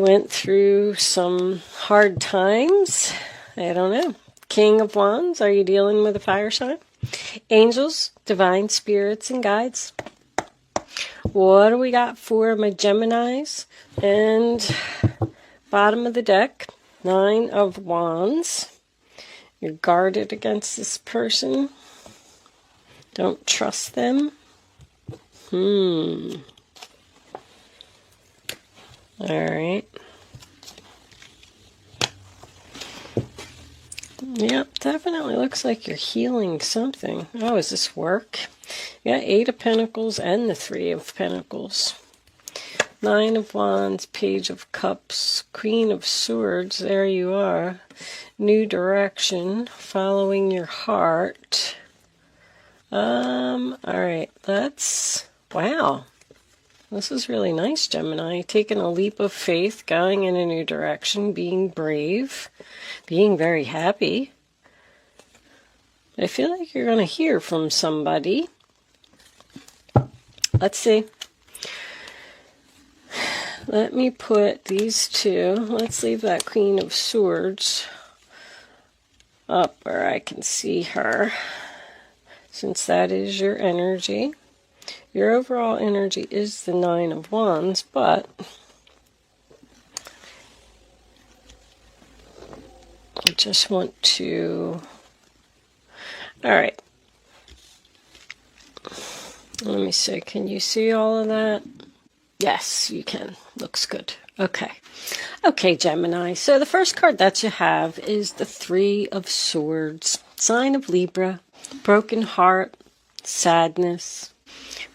Went through some hard times. I don't know. King of Wands, are you dealing with a fire sign? Angels, divine spirits, and guides. What do we got for my Geminis? And bottom of the deck, 9 of Wands. You're guarded against this person. Don't trust them. All right. Yep, definitely looks like you're healing something. Oh, is this work? You got 8 of Pentacles and the 3 of Pentacles. 9 of Wands, Page of Cups, Queen of Swords. There you are. New direction, following your heart. All right, wow. This is really nice, Gemini. Taking a leap of faith, going in a new direction, being brave, being very happy. I feel like you're going to hear from somebody. Let's see. Let me put these two. Let's leave that Queen of Swords up where I can see her, since that is your energy. Your overall energy is the 9 of Wands, but I just want to... All right. Let me see. Can you see all of that? Yes, you can. Looks good. Okay. Okay, Gemini. So the first card that you have is the 3 of Swords. Sign of Libra. Broken heart. Sadness.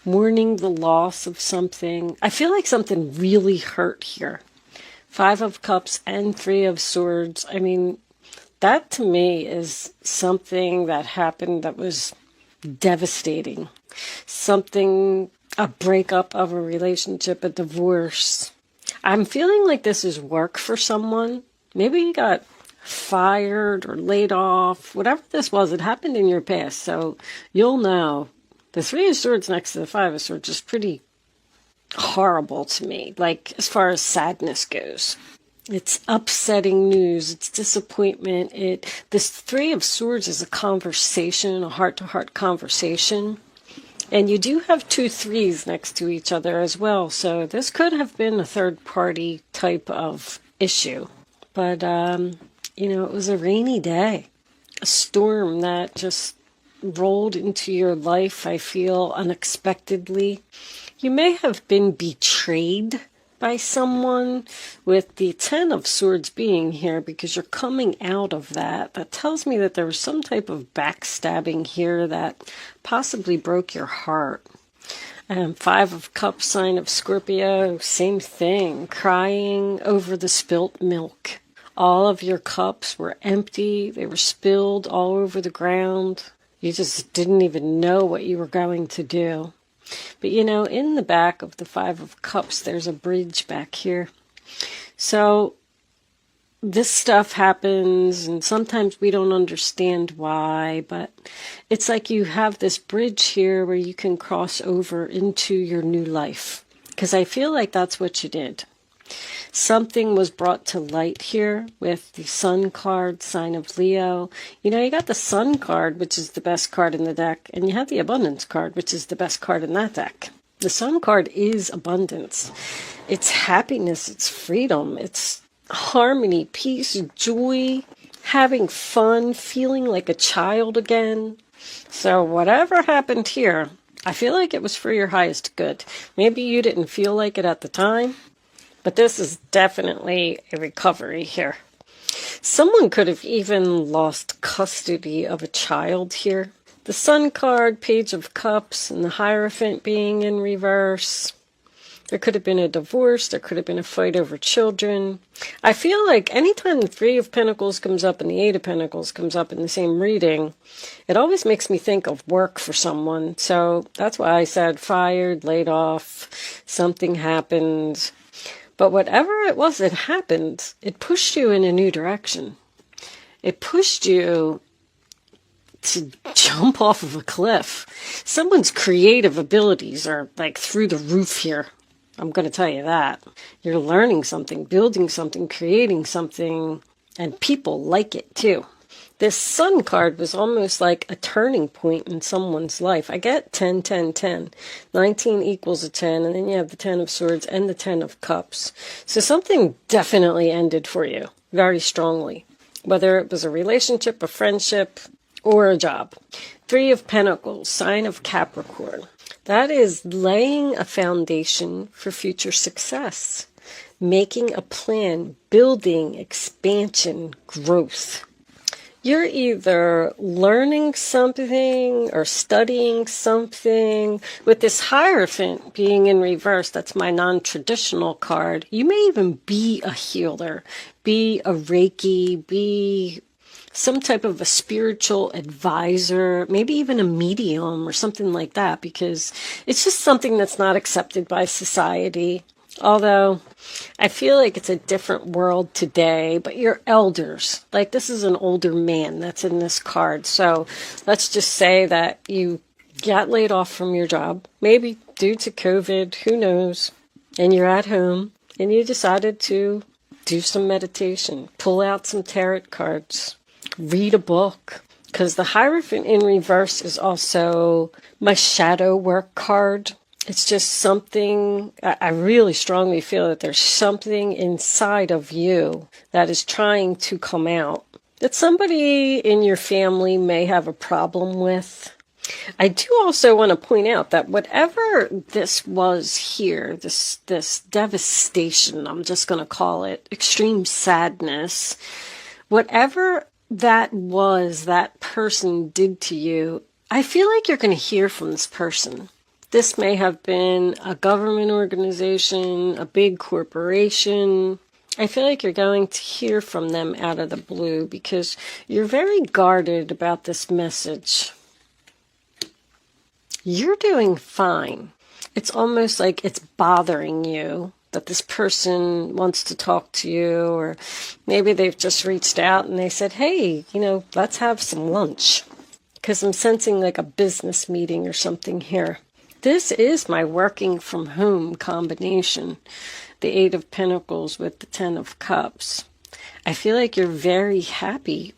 Mourning the loss of something. I feel like something really hurt here. 5 of Cups and 3 of Swords. I mean, that to me is something that happened that was devastating. Something, a breakup of a relationship, a divorce. I'm feeling like this is work for someone. Maybe you got fired or laid off. Whatever this was, it happened in your past. So you'll know. The 3 of Swords next to the 5 of Swords is pretty horrible to me, like as far as sadness goes. It's upsetting news. It's disappointment. This 3 of Swords is a conversation, a heart-to-heart conversation. And you do have 2 3s next to each other as well. So this could have been a third-party type of issue. But, it was a rainy day. A storm that just rolled into your life, I feel, unexpectedly. You may have been betrayed by someone, with the 10 of Swords being here, because you're coming out of that. That tells me that there was some type of backstabbing here that possibly broke your heart. 5 of Cups, sign of Scorpio, same thing. Crying over the spilt milk. All of your cups were empty. They were spilled all over the ground. You just didn't even know what you were going to do. But, in the back of the 5 of Cups, there's a bridge back here. So this stuff happens, and sometimes we don't understand why, but it's like you have this bridge here where you can cross over into your new life. Because I feel like that's what you did. Something was brought to light here with the Sun card, sign of Leo. You got the Sun card, which is the best card in the deck, and you have the Abundance card, which is the best card in that deck. The Sun card is abundance. It's happiness, it's freedom, it's harmony, peace, joy, having fun, feeling like a child again. So whatever happened here, I feel like it was for your highest good. Maybe you didn't feel like it at the time, but this is definitely a recovery here. Someone could have even lost custody of a child here. The Sun card, Page of Cups, and the Hierophant being in reverse. There could have been a divorce. There could have been a fight over children. I feel like anytime the 3 of Pentacles comes up and the 8 of Pentacles comes up in the same reading, it always makes me think of work for someone. So that's why I said fired, laid off, something happened. But whatever it was that happened, it pushed you in a new direction. It pushed you to jump off of a cliff. Someone's creative abilities are like through the roof here. I'm going to tell you that. You're learning something, building something, creating something, and people like it too. This Sun card was almost like a turning point in someone's life. I get 10, 10, 10. 19 equals a 10, and then you have the 10 of Swords and the 10 of Cups. So something definitely ended for you, very strongly. Whether it was a relationship, a friendship, or a job. 3 of Pentacles, sign of Capricorn. That is laying a foundation for future success. Making a plan, building, expansion, growth. You're either learning something or studying something. With this Hierophant being in reverse, that's my non-traditional card. You may even be a healer, be a Reiki, be some type of a spiritual advisor, maybe even a medium or something like that, because it's just something that's not accepted by society. Although I feel like it's a different world today, but you're elders. Like, this is an older man that's in this card. So let's just say that you got laid off from your job, maybe due to COVID, who knows, and you're at home and you decided to do some meditation, pull out some tarot cards, read a book. Because the Hierophant in reverse is also my shadow work card. It's just something, I really strongly feel that there's something inside of you that is trying to come out, that somebody in your family may have a problem with. I do also want to point out that whatever this was here, this devastation, I'm just going to call it, extreme sadness, whatever that was that person did to you, I feel like you're going to hear from this person. This may have been a government organization, a big corporation. I feel like you're going to hear from them out of the blue because you're very guarded about this message. You're doing fine. It's almost like it's bothering you that this person wants to talk to you, or maybe they've just reached out and they said, hey, let's have some lunch, because I'm sensing like a business meeting or something here. This is my working from home combination, the 8 of Pentacles with the 10 of Cups. I feel like you're very happy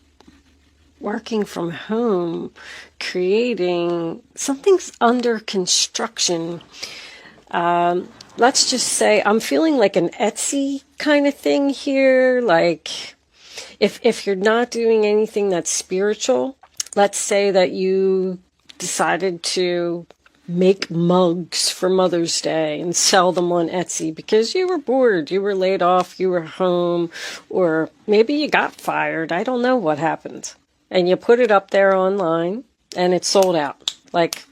working from home, creating something's under construction. Let's just say I'm feeling like an Etsy kind of thing here. Like if you're not doing anything that's spiritual, let's say that you decided to make mugs for Mother's Day and sell them on Etsy because you were bored, you were laid off, you were home, or maybe you got fired. I don't know what happened. And you put it up there online and it's sold out like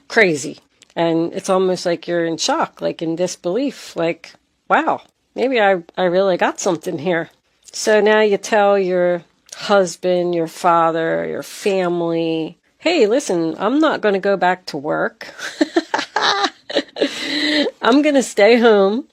crazy. And it's almost like you're in shock, like in disbelief, like, wow, maybe I really got something here. So now you tell your husband, your father, your family, hey, listen, I'm not going to go back to work. I'm going to stay home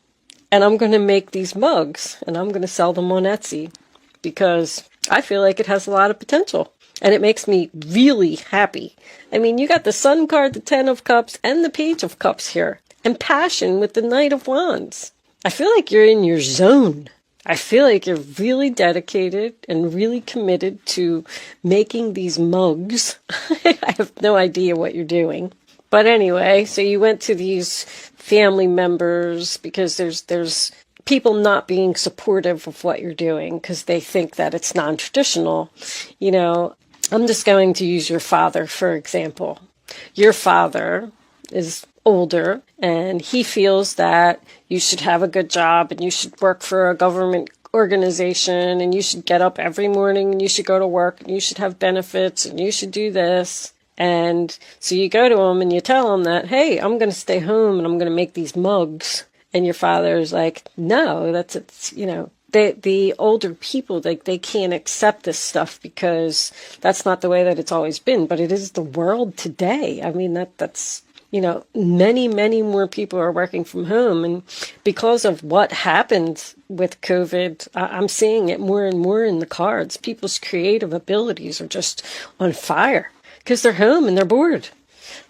and I'm going to make these mugs and I'm going to sell them on Etsy because I feel like it has a lot of potential and it makes me really happy. I mean, you got the Sun card, the 10 of Cups, and the Page of Cups here, and passion with the Knight of Wands. I feel like you're in your zone. I feel like you're really dedicated and really committed to making these mugs. I have no idea what you're doing. But anyway, so you went to these family members because there's people not being supportive of what you're doing because they think that it's non-traditional. I'm just going to use your father, for example. Your father is older and he feels that you should have a good job and you should work for a government organization and you should get up every morning and you should go to work and you should have benefits and you should do this. And so you go to him and you tell him that, hey, I'm going to stay home and I'm going to make these mugs. And your father is like, no, the older people, they can't accept this stuff because that's not the way that it's always been. But it is the world today. I mean, that's many, many more people are working from home. And because of what happened with COVID, I'm seeing it more and more in the cards. People's creative abilities are just on fire because they're home and they're bored.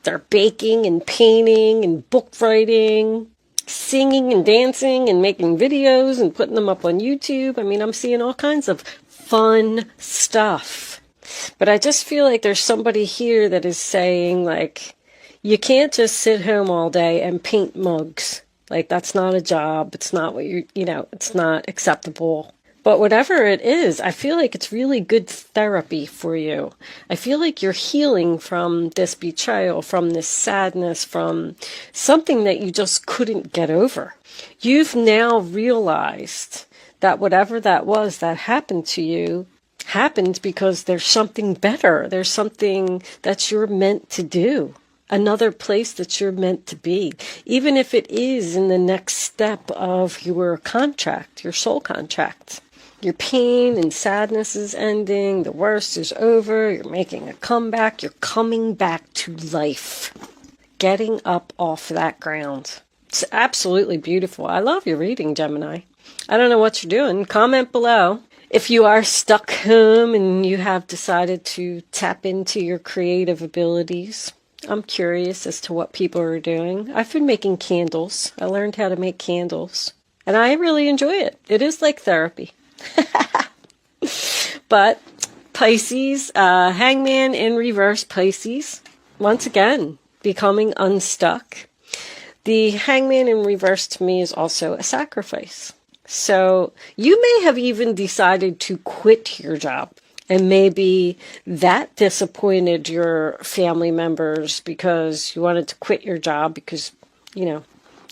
They're baking and painting and book writing, singing and dancing and making videos and putting them up on YouTube. I mean, I'm seeing all kinds of fun stuff. But I just feel like there's somebody here that is saying, like, you can't just sit home all day and paint mugs. Like, that's not a job. It's not what it's not acceptable. But whatever it is, I feel like it's really good therapy for you. I feel like you're healing from this betrayal, from this sadness, from something that you just couldn't get over. You've now realized that whatever that was that happened to you happened because there's something better. There's something that you're meant to do. Another place that you're meant to be. Even if it is in the next step of your contract, your soul contract. Your pain and sadness is ending. The worst is over. You're making a comeback. You're coming back to life. Getting up off that ground. It's absolutely beautiful. I love your reading, Gemini. I don't know what you're doing. Comment below. If you are stuck home and you have decided to tap into your creative abilities, I'm curious as to what people are doing. I've been making candles. I learned how to make candles. And I really enjoy it. It is like therapy. But Pisces, Hangman in reverse, Pisces, once again, becoming unstuck. The Hangman in reverse to me is also a sacrifice. So you may have even decided to quit your job. And maybe that disappointed your family members because you wanted to quit your job because,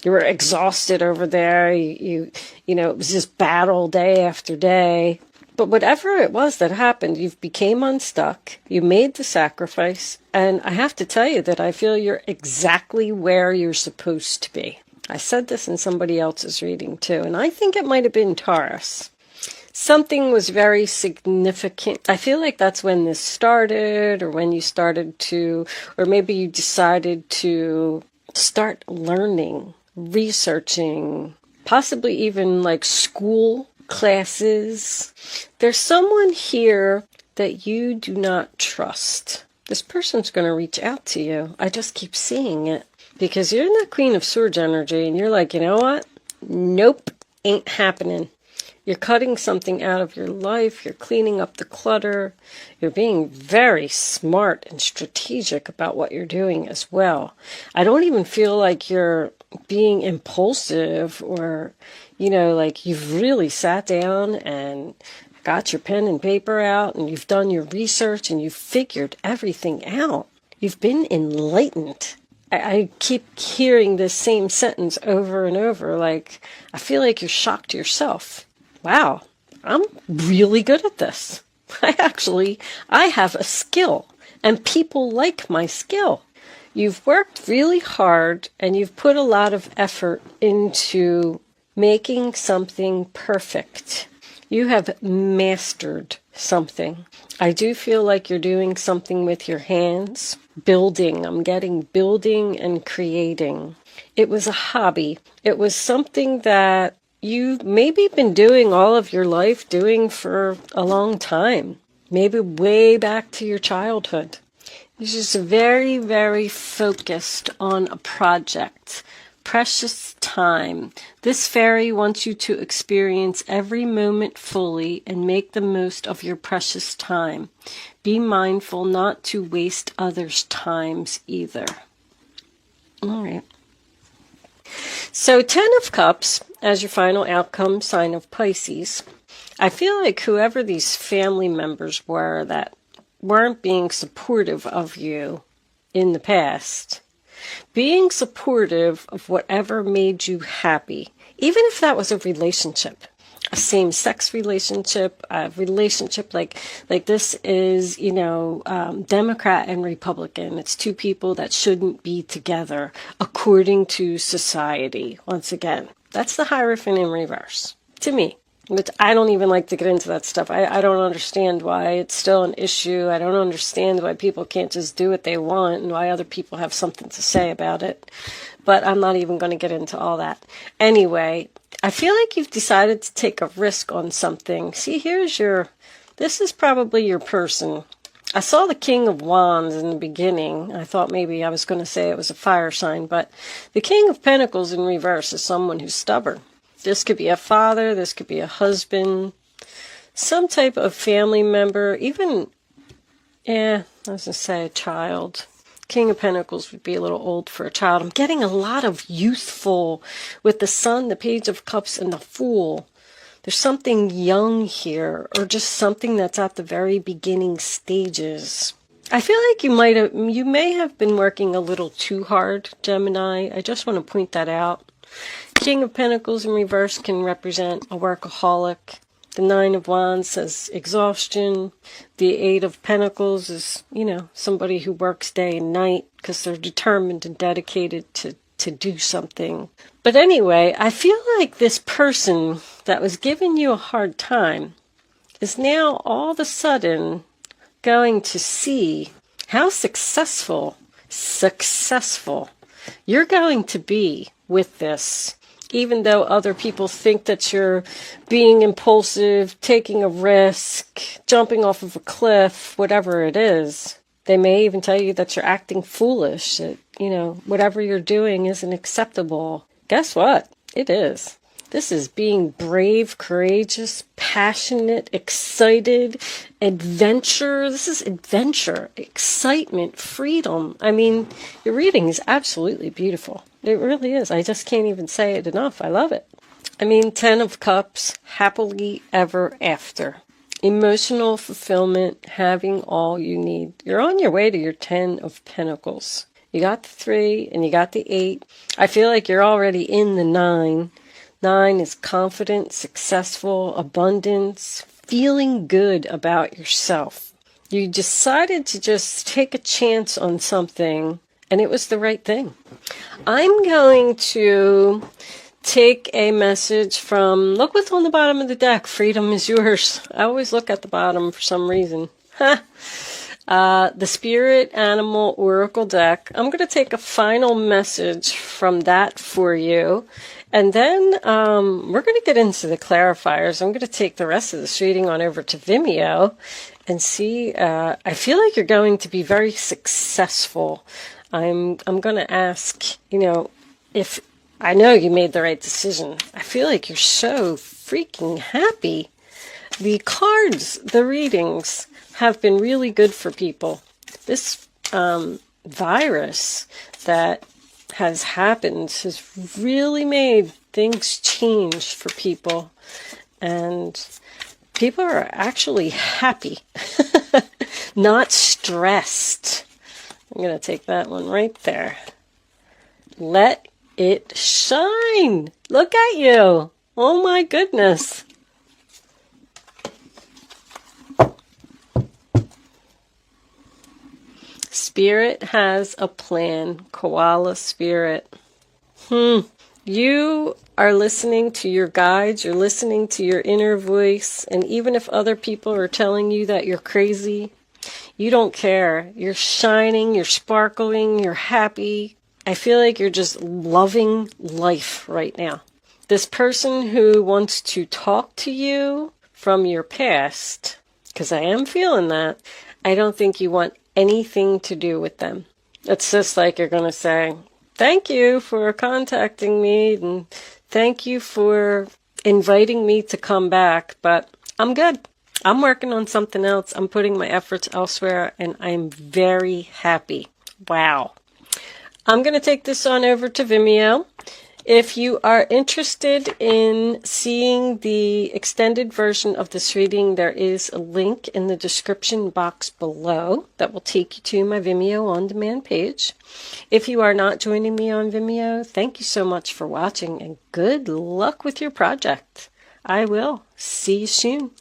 you were exhausted over there. It was just battle day after day. But whatever it was that happened, you've became unstuck. You made the sacrifice. And I have to tell you that I feel you're exactly where you're supposed to be. I said this in somebody else's reading too. And I think it might have been Taurus. Something was very significant. I feel like that's when this started, or when you started to, or maybe you decided to start learning, researching, possibly even like school classes. There's someone here that you do not trust. This person's going to reach out to you. I just keep seeing it because you're in that Queen of Swords energy and you're like, you know what? Nope, ain't happening. You're cutting something out of your life. You're cleaning up the clutter. You're being very smart and strategic about what you're doing as well. I don't even feel like you're being impulsive or, like you've really sat down and got your pen and paper out and you've done your research and you've figured everything out. You've been enlightened. I keep hearing this same sentence over and over. Like, I feel like you're shocked yourself. Wow, I'm really good at this. I have a skill, and people like my skill. You've worked really hard, and you've put a lot of effort into making something perfect. You have mastered something. I do feel like you're doing something with your hands. Building. I'm getting building and creating. It was a hobby. It was something that you've maybe been doing all of your life, doing for a long time, maybe way back to your childhood. You're just very, very focused on a project. Precious time. This fairy wants you to experience every moment fully and make the most of your precious time. Be mindful not to waste others' times either. All right. So 10 of Cups as your final outcome, sign of Pisces. I feel like whoever these family members were that weren't being supportive of you in the past, being supportive of whatever made you happy, even if that was a relationship, a same-sex relationship, a relationship like this is, Democrat and Republican. It's two people that shouldn't be together according to society. Once again, that's the Hierophant in reverse to me. Which I don't even like to get into that stuff. I don't understand why it's still an issue. I don't understand why people can't just do what they want and why other people have something to say about it. But I'm not even going to get into all that. Anyway, I feel like you've decided to take a risk on something. See, this is probably your person. I saw the King of Wands in the beginning. I thought maybe I was going to say it was a fire sign, but the King of Pentacles in reverse is someone who's stubborn. This could be a father, this could be a husband, some type of family member, even, I was going to say a child. King of Pentacles would be a little old for a child. I'm getting a lot of youthful with the Sun, the Page of Cups, and the Fool. There's something young here, or just something that's at the very beginning stages. I feel like you may have been working a little too hard, Gemini. I just want to point that out. King of Pentacles in reverse can represent a workaholic. The Nine of Wands says exhaustion. The Eight of Pentacles is, somebody who works day and night because they're determined and dedicated to do something. But anyway, I feel like this person that was giving you a hard time is now all of a sudden going to see how successful you're going to be with this. Even though other people think that you're being impulsive, taking a risk, jumping off of a cliff, whatever it is. They may even tell you that you're acting foolish, that, whatever you're doing isn't acceptable. Guess what? It is. This is being brave, courageous, passionate, excited, adventure. This is adventure, excitement, freedom. I mean, your reading is absolutely beautiful. It really is. I just can't even say it enough. I love it. I mean, 10 of Cups, happily ever after. Emotional fulfillment, having all you need. You're on your way to your 10 of Pentacles. You got the 3 and you got the 8. I feel like you're already in the 9. 9 is confident, successful, abundance, feeling good about yourself. You decided to just take a chance on something, and it was the right thing. I'm going to take a message from, look what's on the bottom of the deck. Freedom is yours. I always look at the bottom for some reason. The Spirit Animal Oracle deck. I'm going to take a final message from that for you. And then we're going to get into the clarifiers. I'm going to take the rest of this reading on over to Vimeo and see. I feel like you're going to be very successful. I'm going to ask, if I know you made the right decision. I feel like you're so freaking happy. The cards, the readings have been really good for people. This virus that has happened has really made things change for people, and people are actually happy, not stressed. I'm going to take that one right there. Let it shine. Look at you. Oh my goodness. Spirit has a plan. Koala spirit. You are listening to your guides. You're listening to your inner voice. And even if other people are telling you that you're crazy, you don't care. You're shining. You're sparkling. You're happy. I feel like you're just loving life right now. This person who wants to talk to you from your past, because I am feeling that, I don't think you want anything to do with them. It's just like you're going to say, thank you for contacting me and thank you for inviting me to come back, but I'm good. I'm working on something else. I'm putting my efforts elsewhere and I'm very happy. Wow. I'm going to take this on over to Vimeo. If you are interested in seeing the extended version of this reading, there is a link in the description box below that will take you to my Vimeo on-demand page. If you are not joining me on Vimeo, thank you so much for watching and good luck with your project. I will see you soon.